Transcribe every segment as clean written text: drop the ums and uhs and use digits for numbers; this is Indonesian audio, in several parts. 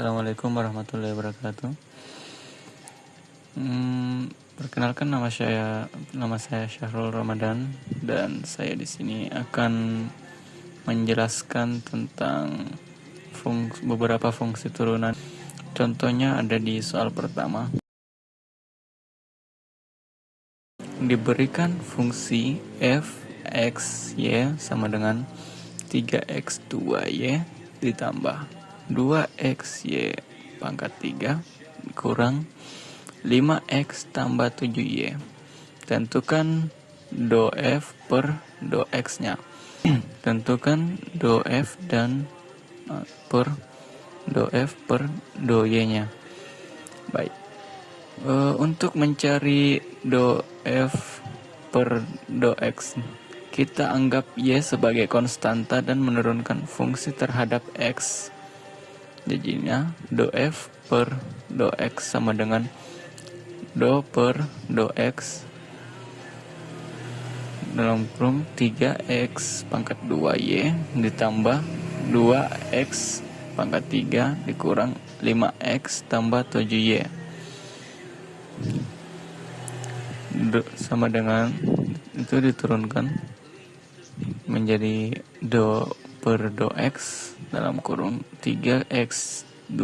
Assalamualaikum warahmatullahi wabarakatuh. Perkenalkan nama saya Syahrul Ramadan dan saya di sini akan menjelaskan tentang beberapa fungsi turunan. Contohnya ada di soal pertama. Diberikan fungsi f x y sama dengan 3x 2y ditambah 2xy pangkat 3 kurang 5x tambah 7y. Tentukan do f per do x nya. Tentukan do f dan per do f per do y nya. Baik, untuk mencari do f per do x, kita anggap y sebagai konstanta dan menurunkan fungsi terhadap x. Jadinya do f per do x sama dengan do per do x dalam kurung 3x pangkat 2y ditambah 2x pangkat 3 dikurang 5x tambah 7y sama dengan itu diturunkan menjadi do per do x dalam kurung 3x 2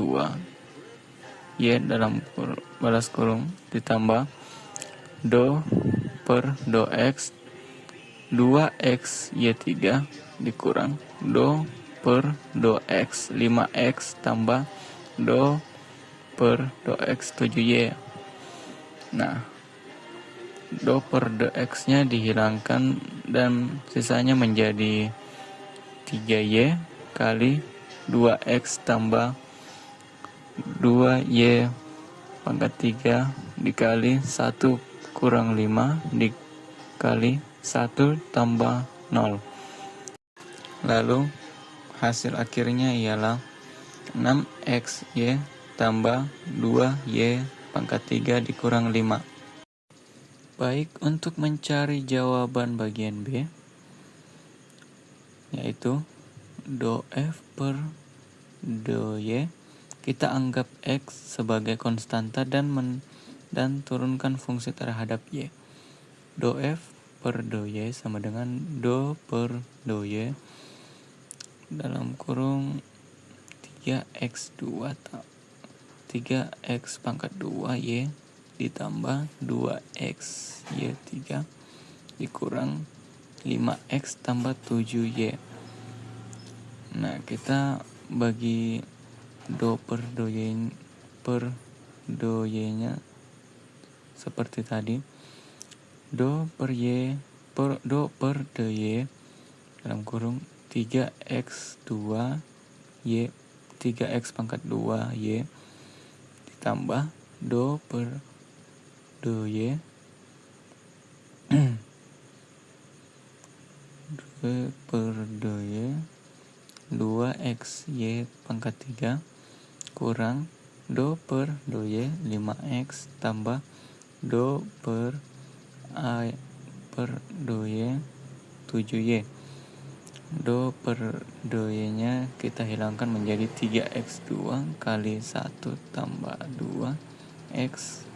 y dalam balas kurung ditambah do per do x 2x y3 dikurang do per do x 5x tambah do per do x 7y. Nah, do per do x nya dihilangkan dan sisanya menjadi 3y kali 2x tambah 2y pangkat 3 dikali 1 kurang 5 dikali 1 tambah 0. Lalu hasil akhirnya ialah 6xy tambah 2y pangkat 3 dikurang 5. Baik, untuk mencari jawaban bagian B, yaitu do f per do y, kita anggap x sebagai konstanta dan turunkan fungsi terhadap y. Do f per do y sama dengan do per do y dalam kurung 3x pangkat 2y ditambah 2x y3 dikurang 5x tambah 7y. Nah, kita bagi do per do y nya seperti tadi. Do per do y dalam kurung 3x 2y 3x pangkat 2y ditambah do per do y do per do y 2xy pangkat 3 kurang do per do y 5x tambah do per do y 7y. Do per do y nya kita hilangkan menjadi 3x2 kali 1 tambah 2x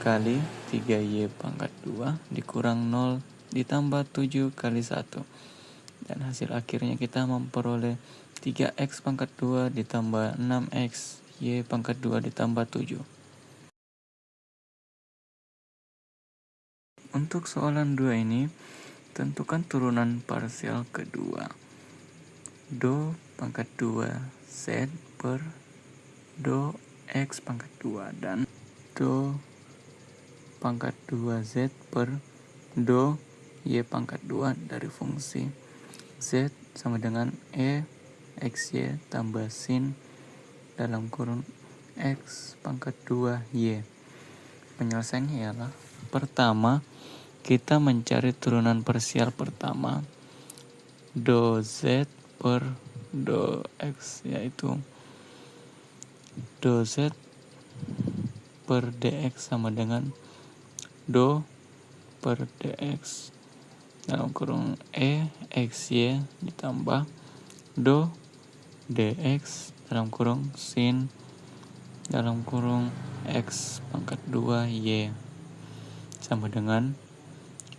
kali 3y pangkat 2 dikurang 0 ditambah 7 kali 1. Dan hasil akhirnya kita memperoleh 3x pangkat 2 ditambah 6x y pangkat 2 ditambah 7. Untuk soalan 2 ini, tentukan turunan parsial kedua. Do pangkat 2 z per do x pangkat 2 dan do pangkat 2 z per do y pangkat 2 dari fungsi z sama dengan xy tambah sin dalam kurung x pangkat 2 y. Penyelesaiannya ialah pertama, kita mencari turunan parsial pertama do z per do x, yaitu do z per dx sama dengan do per dx dalam kurung xy ditambah do dx dalam kurung sin dalam kurung X pangkat 2Y sama dengan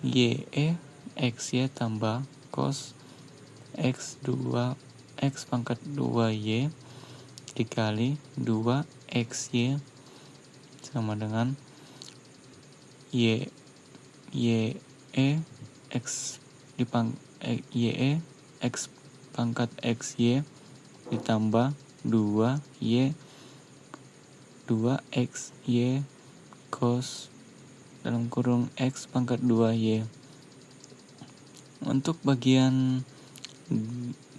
YE XY tambah cos X pangkat 2Y dikali 2XY sama dengan YE X YE X pangkat XY ditambah 2XY cos dalam kurung X pangkat 2Y. Untuk bagian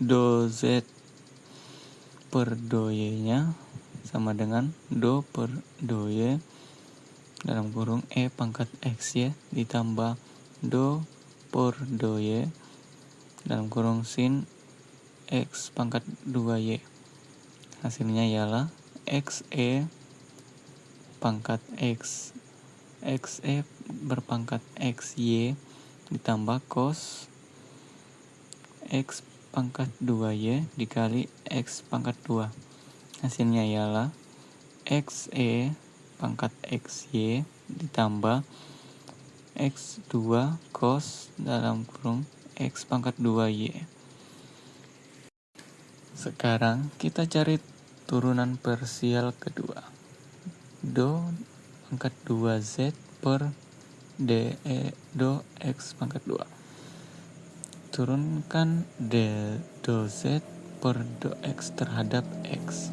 do Z per do Y nya sama dengan do per do Y dalam kurung E pangkat XY ditambah do per do Y dalam kurung sin X pangkat 2Y. Hasilnya ialah XE pangkat X XE berpangkat XY ditambah cos X pangkat 2Y dikali X pangkat 2. Hasilnya ialah XE pangkat XY ditambah X2 cos dalam kurung X pangkat 2Y. Sekarang kita cari turunan parsial kedua. Do pangkat 2Z per do X pangkat 2. Turunkan do Z per do X terhadap X.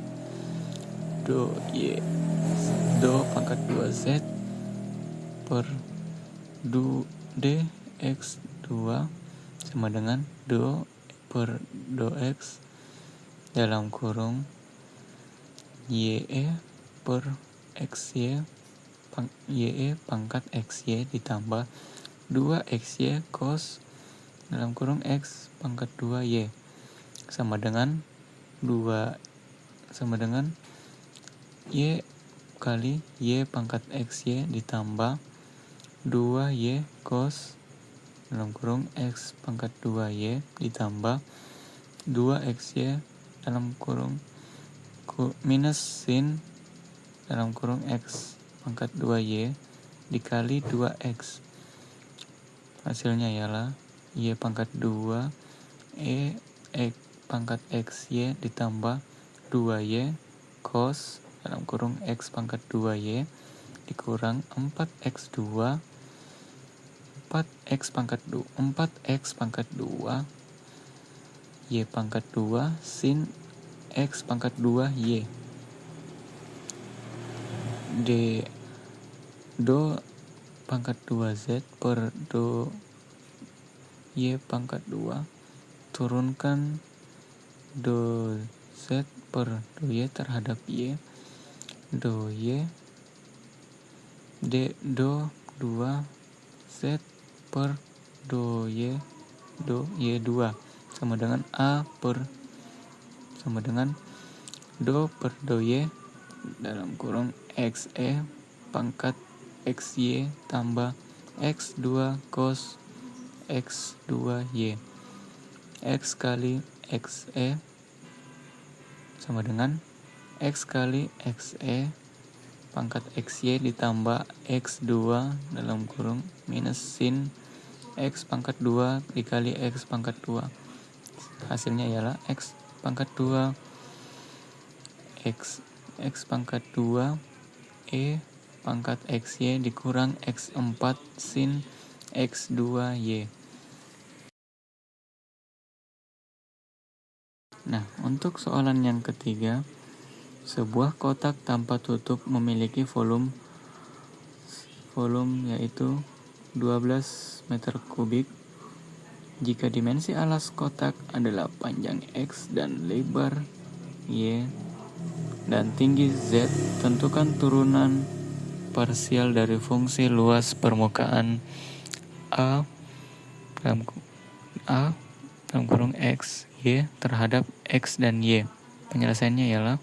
Do pangkat 2Z per do X2 sama dengan do per do X dalam kurung YE per XY YE pangkat XY ditambah 2XY cos dalam kurung X pangkat 2Y sama dengan Y kali Y pangkat XY ditambah 2Y cos dalam kurung X pangkat 2Y ditambah 2XY dalam kurung minus sin dalam kurung X pangkat 2Y dikali 2X. Hasilnya ialah Y pangkat 2 X pangkat XY ditambah 2Y cos dalam kurung X pangkat 2Y dikurang 4X2 4X pangkat 2 Y pangkat 2 sin X pangkat 2 Y do pangkat 2Z per do Y pangkat 2. Turunkan do Z per do Y terhadap Y. Do Y do 2Z per do Y 2 sama dengan sama dengan do per do Y dalam kurung XE pangkat XY tambah X2 cos X2Y. X kali XE sama dengan X kali XE pangkat XY ditambah X2 dalam kurung minus sin X pangkat 2 dikali X pangkat 2. Hasilnya ialah X pangkat 2 X pangkat 2 E pangkat XY dikurang X4 sin X2Y. Nah, untuk soalan yang ketiga, sebuah kotak tanpa tutup memiliki volume yaitu 12 meter kubik. Jika dimensi alas kotak adalah panjang X dan lebar Y dan tinggi Z, tentukan turunan parsial dari fungsi luas permukaan A dalam kurung X, Y terhadap X dan Y. Penyelesaiannya ialah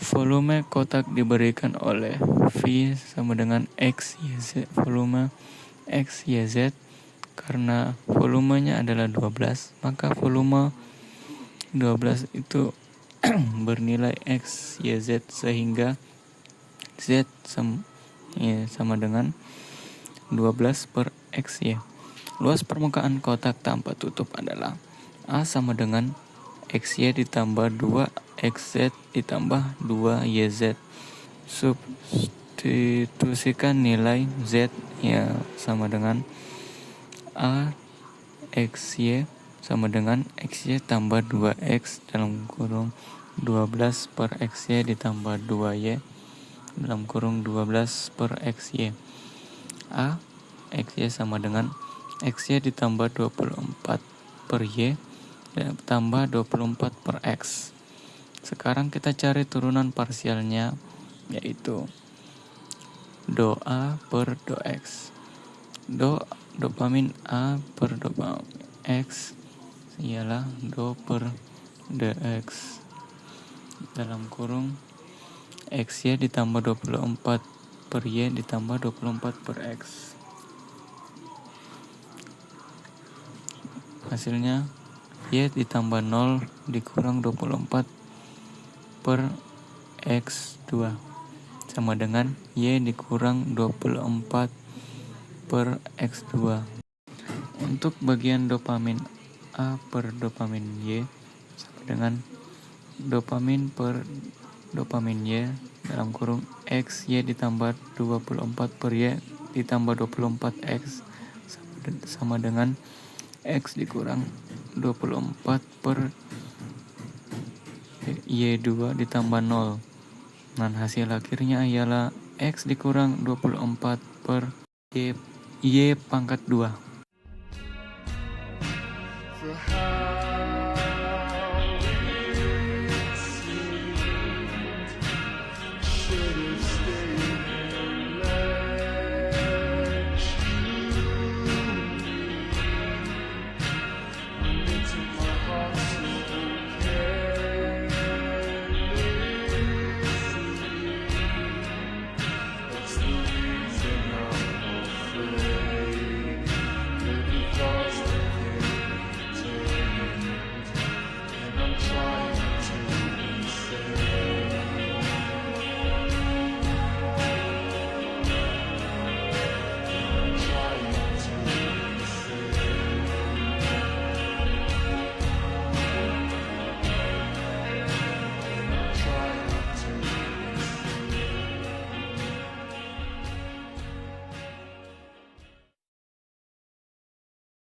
volume kotak diberikan oleh V sama dengan X, YZ, volume X, YZ. Karena volumenya adalah 12, maka volume 12 itu bernilai X, Y, Z sehingga Z sama dengan 12 per XY. Luas permukaan kotak tanpa tutup adalah A sama dengan XY ditambah 2XZ ditambah 2YZ. Substitusikan nilai Z ya sama dengan A XY sama dengan XY tambah 2X dalam kurung 12 per XY ditambah 2Y dalam kurung 12 per XY. A XY sama dengan XY ditambah 24 per Y tambah 24 per X. Sekarang kita cari turunan parsialnya, yaitu do A per do X. Dopamin A per dopamin X ialah do per dx dalam kurung XY ditambah 24 per Y ditambah 24 per X. Hasilnya Y ditambah 0 dikurang 24 per X2 sama dengan Y dikurang 24 per X2. Untuk bagian dopamin A per dopamin Y sama dengan dopamin per dopamin Y dalam kurung X Y ditambah 24 per Y ditambah 24X sama dengan X dikurang 24 per Y2 ditambah 0. Dan hasil akhirnya ialah X dikurang 24 per Y pangkat 2.